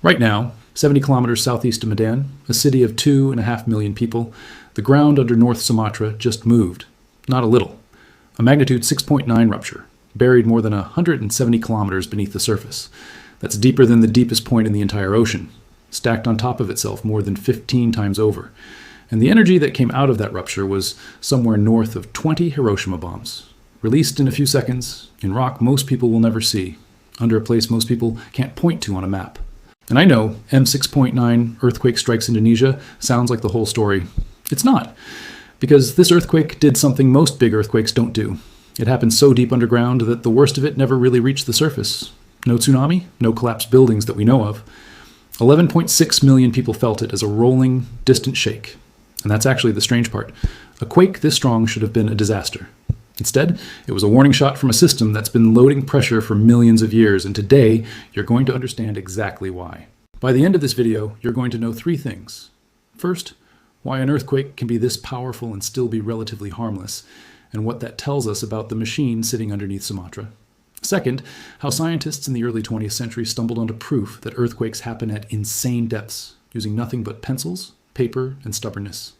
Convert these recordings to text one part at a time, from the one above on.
Right now, 70 kilometers southeast of Medan, a city of 2.5 million people, the ground under North Sumatra just moved. Not a little. A magnitude 6.9 rupture, buried more than 170 kilometers beneath the surface. That's deeper than the deepest point in the entire ocean, stacked on top of itself more than 15 times over. And the energy that came out of that rupture was somewhere north of 20 Hiroshima bombs, released in a few seconds, in rock most people will never see, under a place most people can't point to on a map. And I know M6.9 earthquake strikes Indonesia sounds like the whole story. It's not, because this earthquake did something most big earthquakes don't do. It happened so deep underground that the worst of it never really reached the surface. No tsunami, no collapsed buildings that we know of. 11.6 million people felt it as a rolling, distant shake. And that's actually the strange part. A quake this strong should have been a disaster. Instead, it was a warning shot from a system that's been loading pressure for millions of years, and today, you're going to understand exactly why. By the end of this video, you're going to know 3 things. First, why an earthquake can be this powerful and still be relatively harmless, and what that tells us about the machine sitting underneath Sumatra. Second, how scientists in the early 20th century stumbled onto proof that earthquakes happen at insane depths, using nothing but pencils, paper, and stubbornness.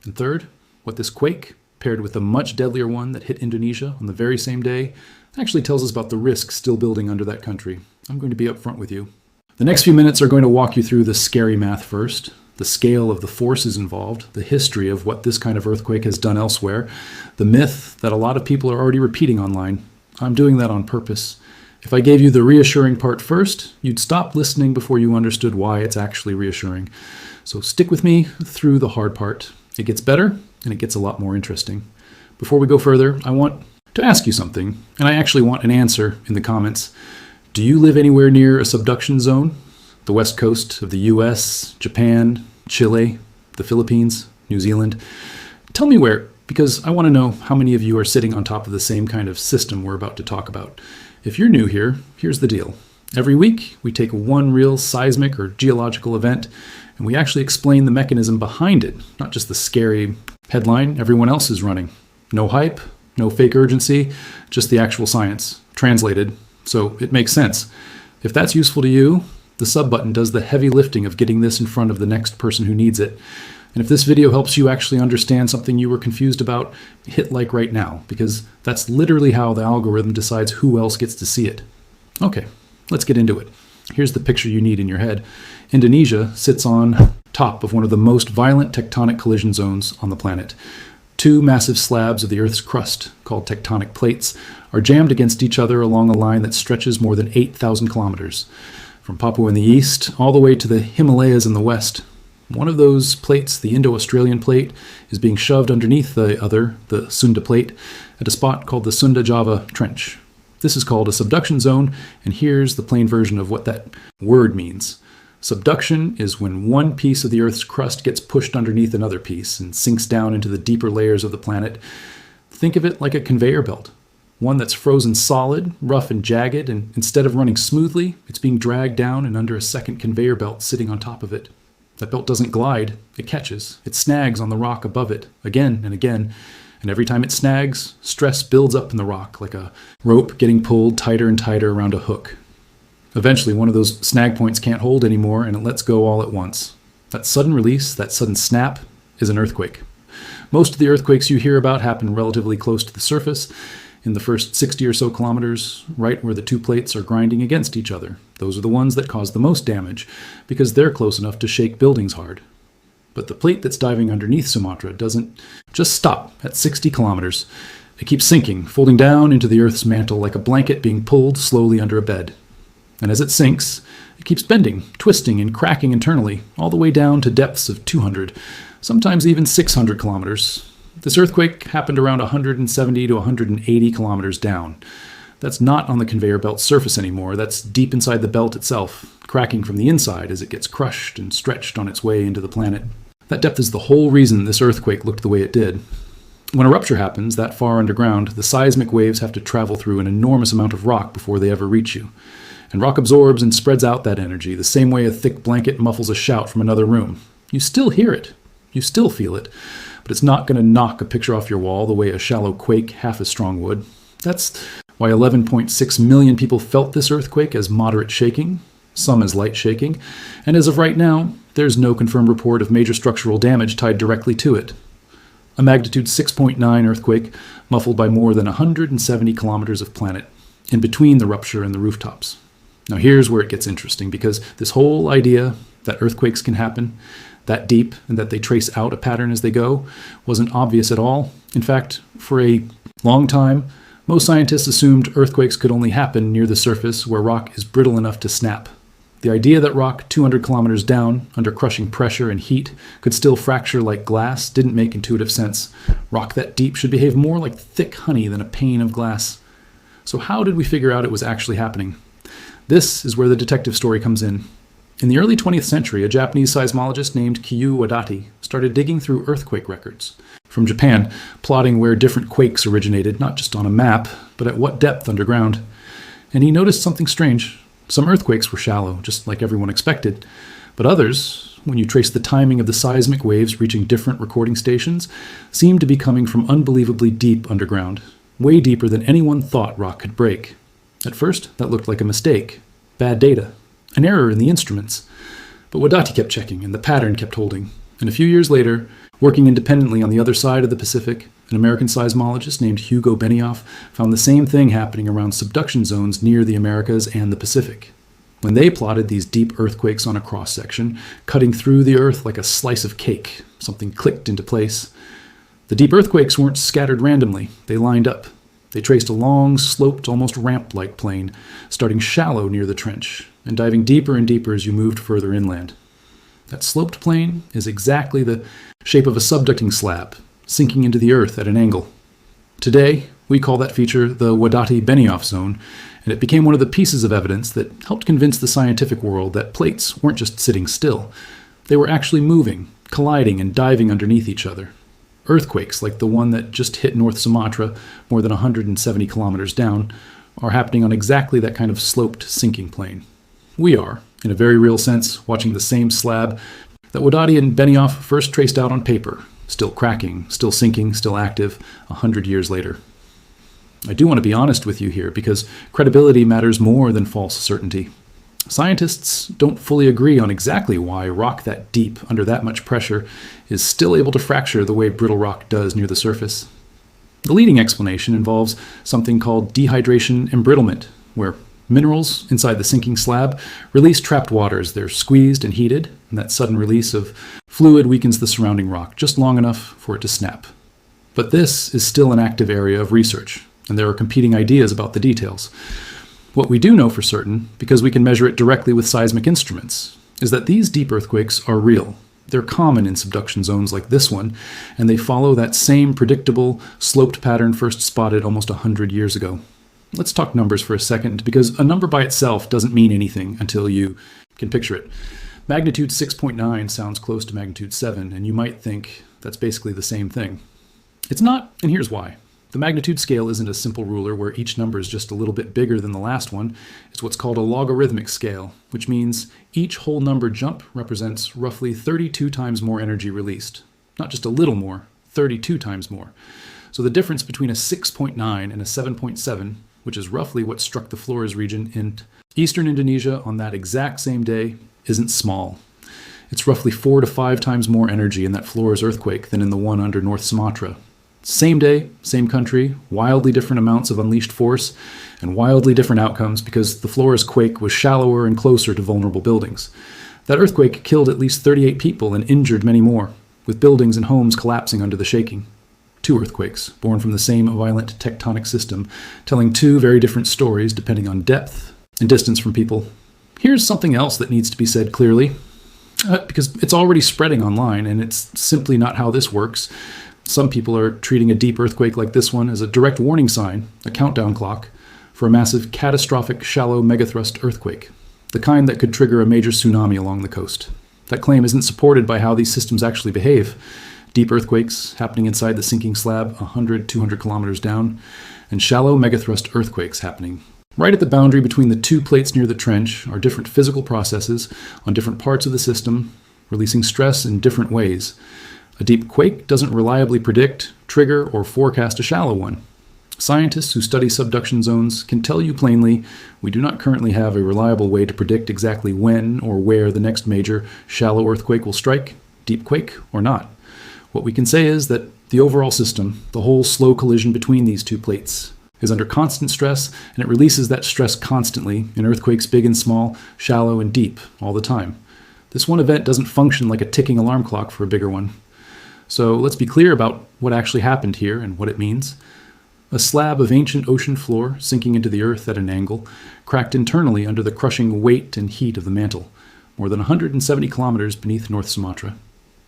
And third, what this quake, paired with a much deadlier one that hit Indonesia on the very same day, actually tells us about the risk still building under that country. I'm going to be upfront with you. The next few minutes are going to walk you through the scary math first, the scale of the forces involved, the history of what this kind of earthquake has done elsewhere, the myth that a lot of people are already repeating online. I'm doing that on purpose. If I gave you the reassuring part first, you'd stop listening before you understood why it's actually reassuring. So stick with me through the hard part. It gets better, and it gets a lot more interesting. Before we go further, I want to ask you something, and I actually want an answer in the comments. Do you live anywhere near a subduction zone? The west coast of the US, Japan, Chile, the Philippines, New Zealand? Tell me where, because I want to know how many of you are sitting on top of the same kind of system we're about to talk about. If you're new here, here's the deal. Every week, we take one real seismic or geological event, and we actually explain the mechanism behind it, not just the scary headline everyone else is running. No hype, no fake urgency, just the actual science, translated, so it makes sense. If that's useful to you, the sub button does the heavy lifting of getting this in front of the next person who needs it. And if this video helps you actually understand something you were confused about, hit like right now, because that's literally how the algorithm decides who else gets to see it. Okay, let's get into it. Here's the picture you need in your head. Indonesia sits on top of one of the most violent tectonic collision zones on the planet. 2 massive slabs of the Earth's crust, called tectonic plates, are jammed against each other along a line that stretches more than 8,000 kilometers, from Papua in the east all the way to the Himalayas in the west. One of those plates, the indo-Australian plate, is being shoved underneath the other, the Sunda plate, at a spot called the Sunda-Java Trench. This is called a subduction zone, and here's the plain version of what that word means. Subduction is when one piece of the Earth's crust gets pushed underneath another piece and sinks down into the deeper layers of the planet. Think of it like a conveyor belt. One that's frozen solid, rough and jagged, and instead of running smoothly, it's being dragged down and under a second conveyor belt sitting on top of it. That belt doesn't glide, it catches. It snags on the rock above it, again and again. And every time it snags, stress builds up in the rock like a rope getting pulled tighter and tighter around a hook. Eventually, one of those snag points can't hold anymore, and it lets go all at once. That sudden release, that sudden snap, is an earthquake. Most of the earthquakes you hear about happen relatively close to the surface, in the first 60 or so kilometers, right where the 2 plates are grinding against each other. Those are the ones that cause the most damage, because they're close enough to shake buildings hard. But the plate that's diving underneath Sumatra doesn't just stop at 60 kilometers. It keeps sinking, folding down into the Earth's mantle like a blanket being pulled slowly under a bed. And as it sinks, it keeps bending, twisting, and cracking internally, all the way down to depths of 200, sometimes even 600 kilometers. This earthquake happened around 170 to 180 kilometers down. That's not on the conveyor belt surface anymore. That's deep inside the belt itself, cracking from the inside as it gets crushed and stretched on its way into the planet. That depth is the whole reason this earthquake looked the way it did. When a rupture happens that far underground, the seismic waves have to travel through an enormous amount of rock before they ever reach you. And rock absorbs and spreads out that energy, the same way a thick blanket muffles a shout from another room. You still hear it. You still feel it. But it's not going to knock a picture off your wall the way a shallow quake half as strong would. That's why 11.6 million people felt this earthquake as moderate shaking. some as light shaking, and as of right now, there's no confirmed report of major structural damage tied directly to it. A magnitude 6.9 earthquake muffled by more than 170 kilometers of planet, in between the rupture and the rooftops. Now here's where it gets interesting, because this whole idea that earthquakes can happen that deep and that they trace out a pattern as they go wasn't obvious at all. In fact, for a long time, most scientists assumed earthquakes could only happen near the surface where rock is brittle enough to snap. The idea that rock 200 kilometers down, under crushing pressure and heat, could still fracture like glass didn't make intuitive sense. Rock that deep should behave more like thick honey than a pane of glass. So how did we figure out it was actually happening? This is where the detective story comes in. In the early 20th century, a Japanese seismologist named Kyu Wadati started digging through earthquake records from Japan, plotting where different quakes originated, not just on a map, but at what depth underground. And he noticed something strange. Some earthquakes were shallow, just like everyone expected, but others, when you trace the timing of the seismic waves reaching different recording stations, seemed to be coming from unbelievably deep underground, way deeper than anyone thought rock could break. At first, that looked like a mistake, bad data, an error in the instruments. But Wadati kept checking, and the pattern kept holding. And a few years later, working independently on the other side of the Pacific, an American seismologist named Wadati-Benioff found the same thing happening around subduction zones near the Americas and the Pacific. When they plotted these deep earthquakes on a cross-section, cutting through the earth like a slice of cake, something clicked into place. The deep earthquakes weren't scattered randomly. They lined up. They traced a long, sloped, almost ramp-like plane, starting shallow near the trench, and diving deeper and deeper as you moved further inland. That sloped plane is exactly the shape of a subducting slab, sinking into the earth at an angle. Today, we call that feature the Wadati-Benioff zone, and it became one of the pieces of evidence that helped convince the scientific world that plates weren't just sitting still. They were actually moving, colliding, and diving underneath each other. Earthquakes, like the one that just hit North Sumatra more than 170 kilometers down, are happening on exactly that kind of sloped sinking plane. We are, in a very real sense, watching the same slab that Wadati and Benioff first traced out on paper, still cracking, still sinking, still active, 100 years later. I do want to be honest with you here, because credibility matters more than false certainty. Scientists don't fully agree on exactly why rock that deep, under that much pressure, is still able to fracture the way brittle rock does near the surface. The leading explanation involves something called dehydration embrittlement, where minerals inside the sinking slab release trapped water as they're squeezed and heated, and that sudden release of fluid weakens the surrounding rock just long enough for it to snap. But this is still an active area of research, and there are competing ideas about the details. What we do know for certain, because we can measure it directly with seismic instruments, is that these deep earthquakes are real. They're common in subduction zones like this one, and they follow that same predictable, sloped pattern first spotted almost 100 years ago. Let's talk numbers for a second, because a number by itself doesn't mean anything until you can picture it. Magnitude 6.9 sounds close to magnitude 7, and you might think that's basically the same thing. It's not, and here's why. The magnitude scale isn't a simple ruler where each number is just a little bit bigger than the last one. It's what's called a logarithmic scale, which means each whole number jump represents roughly 32 times more energy released. Not just a little more, 32 times more. So the difference between a 6.9 and a 7.7, which is roughly what struck the Flores region in eastern Indonesia on that exact same day, isn't small. It's roughly 4 to 5 times more energy in that Flores earthquake than in the one under North Sumatra. Same day, same country, wildly different amounts of unleashed force, and wildly different outcomes because the Flores quake was shallower and closer to vulnerable buildings. That earthquake killed at least 38 people and injured many more, with buildings and homes collapsing under the shaking. 2 earthquakes, born from the same violent tectonic system, telling 2 very different stories depending on depth and distance from people. Here's something else that needs to be said clearly, because it's already spreading online, and it's simply not how this works. Some people are treating a deep earthquake like this one as a direct warning sign, a countdown clock, for a massive, catastrophic, shallow megathrust earthquake, the kind that could trigger a major tsunami along the coast. That claim isn't supported by how these systems actually behave. Deep earthquakes happening inside the sinking slab 100, 200 kilometers down, and shallow megathrust earthquakes happening right at the boundary between the 2 plates near the trench are different physical processes on different parts of the system, releasing stress in different ways. A deep quake doesn't reliably predict, trigger, or forecast a shallow one. Scientists who study subduction zones can tell you plainly we do not currently have a reliable way to predict exactly when or where the next major shallow earthquake will strike, deep quake or not. What we can say is that the overall system, the whole slow collision between these two plates, is under constant stress, and it releases that stress constantly in earthquakes big and small, shallow and deep, all the time. This one event doesn't function like a ticking alarm clock for a bigger one. So let's be clear about what actually happened here and what it means. A slab of ancient ocean floor, sinking into the earth at an angle, cracked internally under the crushing weight and heat of the mantle, more than 170 kilometers beneath North Sumatra.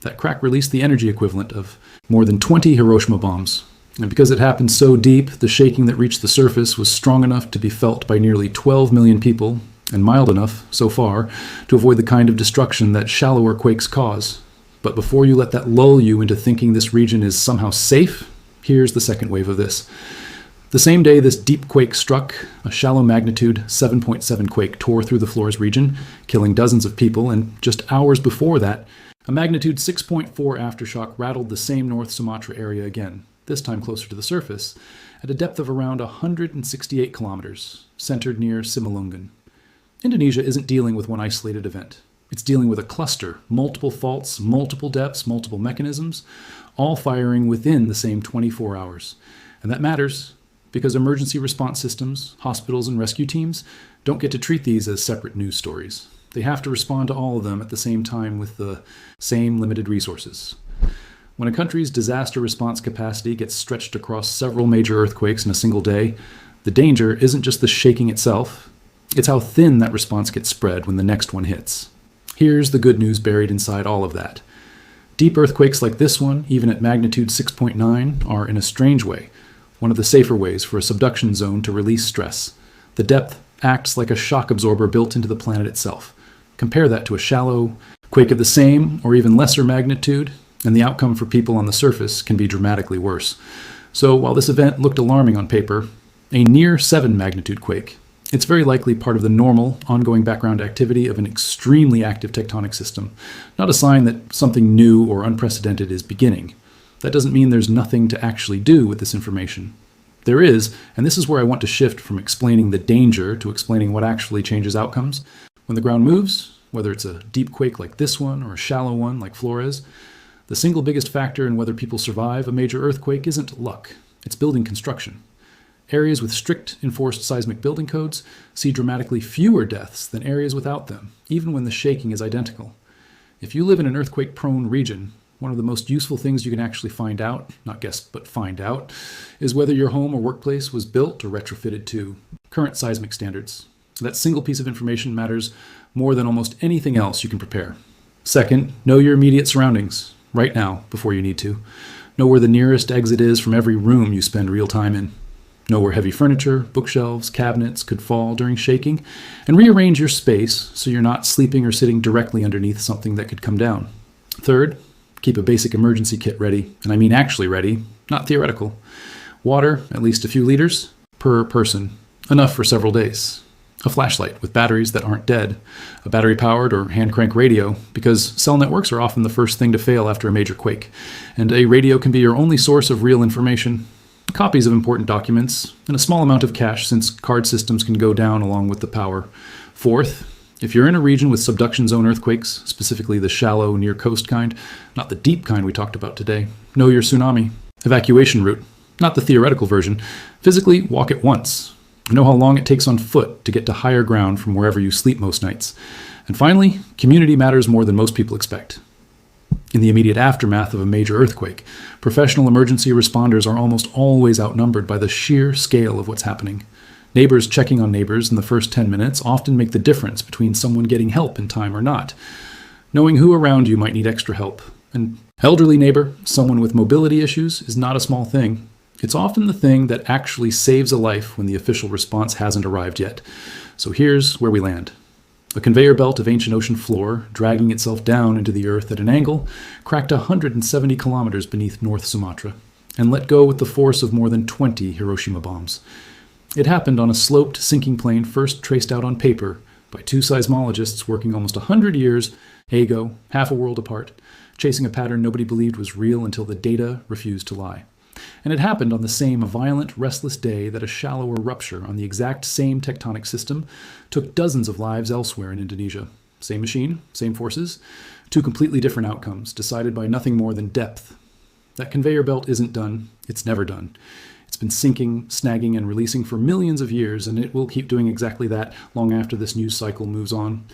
That crack released the energy equivalent of more than 20 Hiroshima bombs. And because it happened so deep, the shaking that reached the surface was strong enough to be felt by nearly 12 million people, and mild enough, so far, to avoid the kind of destruction that shallower quakes cause. But before you let that lull you into thinking this region is somehow safe, here's the second wave of this. The same day this deep quake struck, a shallow magnitude 7.7 quake tore through the Flores region, killing dozens of people, and just hours before that, a magnitude 6.4 aftershock rattled the same North Sumatra area again, this time closer to the surface, at a depth of around 168 kilometers, centered near Simalungun. Indonesia isn't dealing with one isolated event. It's dealing with a cluster, multiple faults, multiple depths, multiple mechanisms, all firing within the same 24 hours. And that matters because emergency response systems, hospitals, and rescue teams don't get to treat these as separate news stories. They have to respond to all of them at the same time with the same limited resources. When a country's disaster response capacity gets stretched across several major earthquakes in a single day, the danger isn't just the shaking itself, it's how thin that response gets spread when the next one hits. Here's the good news buried inside all of that. Deep earthquakes like this one, even at magnitude 6.9, are, in a strange way, one of the safer ways for a subduction zone to release stress. The depth acts like a shock absorber built into the planet itself. Compare that to a shallow quake of the same or even lesser magnitude, and the outcome for people on the surface can be dramatically worse. So while this event looked alarming on paper, a near 7 magnitude quake, it's very likely part of the normal, ongoing background activity of an extremely active tectonic system, not a sign that something new or unprecedented is beginning. That doesn't mean there's nothing to actually do with this information. There is, and this is where I want to shift from explaining the danger to explaining what actually changes outcomes. When the ground moves, whether it's a deep quake like this one or a shallow one like Flores, the single biggest factor in whether people survive a major earthquake isn't luck, it's building construction. Areas with strict enforced seismic building codes see dramatically fewer deaths than areas without them, even when the shaking is identical. If you live in an earthquake-prone region, one of the most useful things you can actually find out, not guess but find out, is whether your home or workplace was built or retrofitted to current seismic standards. That single piece of information matters more than almost anything else you can prepare. Second, know your immediate surroundings, right now, before you need to. Know where the nearest exit is from every room you spend real time in. Know where heavy furniture, bookshelves, cabinets could fall during shaking, and rearrange your space so you're not sleeping or sitting directly underneath something that could come down. Third, keep a basic emergency kit ready, and I mean actually ready, not theoretical. Water, at least a few liters, per person, enough for several days. A flashlight with batteries that aren't dead, a battery-powered or hand-crank radio, because cell networks are often the first thing to fail after a major quake, and a radio can be your only source of real information. Copies of important documents, and a small amount of cash since card systems can go down along with the power. Fourth, if you're in a region with subduction zone earthquakes, specifically the shallow, near-coast kind, not the deep kind we talked about today, know your tsunami. Evacuation route, not the theoretical version. Physically, walk it once. Know how long it takes on foot to get to higher ground from wherever you sleep most nights. And finally, community matters more than most people expect. In the immediate aftermath of a major earthquake, professional emergency responders are almost always outnumbered by the sheer scale of what's happening. Neighbors checking on neighbors in the first 10 minutes often make the difference between someone getting help in time or not. Knowing who around you might need extra help. An elderly neighbor, someone with mobility issues, is not a small thing. It's often the thing that actually saves a life when the official response hasn't arrived yet. So here's where we land. A conveyor belt of ancient ocean floor, dragging itself down into the earth at an angle, cracked 170 kilometers beneath North Sumatra, and let go with the force of more than 20 Hiroshima bombs. It happened on a sloped sinking plane first traced out on paper by two seismologists working almost 100 years, ago, half a world apart, chasing a pattern nobody believed was real until the data refused to lie. And it happened on the same violent, restless day that a shallower rupture on the exact same tectonic system took dozens of lives elsewhere in Indonesia. Same machine, same forces, two completely different outcomes, decided by nothing more than depth. That conveyor belt isn't done. It's never done. It's been sinking, snagging, and releasing for millions of years, and it will keep doing exactly that long after this news cycle moves on.